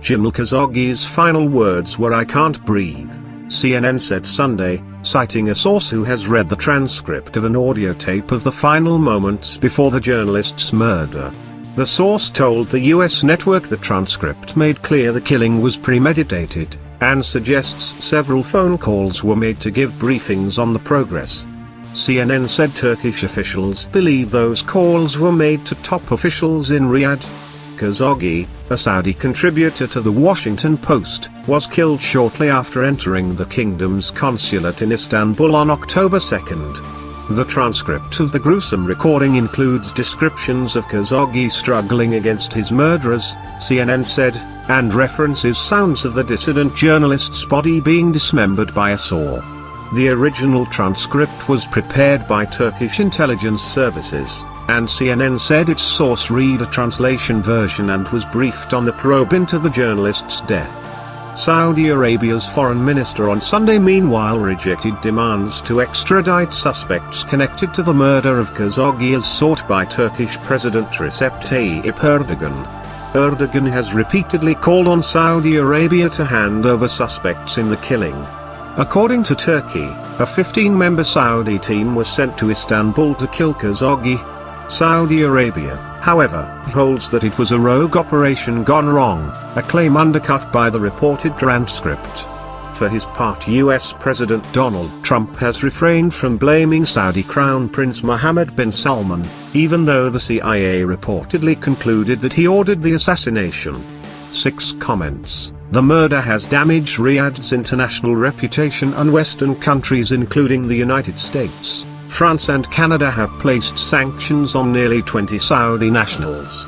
Jamal Khashoggi's final words were "I can't breathe," CNN said Sunday, citing a source who has read the transcript of an audio tape of the final moments before the journalist's murder. The source told the U.S. network the transcript made clear the killing was premeditated, and suggests several phone calls were made to give briefings on the progress. CNN said Turkish officials believe those calls were made to top officials in Riyadh. Khashoggi, a Saudi contributor to The Washington Post, was killed shortly after entering the kingdom's consulate in Istanbul on October 2. The transcript of the gruesome recording includes descriptions of Khashoggi struggling against his murderers, CNN said, and references sounds of the dissident journalist's body being dismembered by a saw. The original transcript was prepared by Turkish intelligence services, and CNN said its source read a translation version and was briefed on the probe into the journalist's death. Saudi Arabia's foreign minister on Sunday meanwhile rejected demands to extradite suspects connected to the murder of Khashoggi as sought by Turkish President Recep Tayyip Erdogan. Erdogan has repeatedly called on Saudi Arabia to hand over suspects in the killing. According to Turkey, a 15-member Saudi team was sent to Istanbul to kill Khashoggi. Saudi Arabia, however, holds that it was a rogue operation gone wrong, a claim undercut by the reported transcript. For his part, US President Donald Trump has refrained from blaming Saudi Crown Prince Mohammed bin Salman, even though the CIA reportedly concluded that he ordered the assassination. 6 comments. The murder has damaged Riyadh's international reputation, and Western countries including the United States, France and Canada have placed sanctions on nearly 20 Saudi nationals.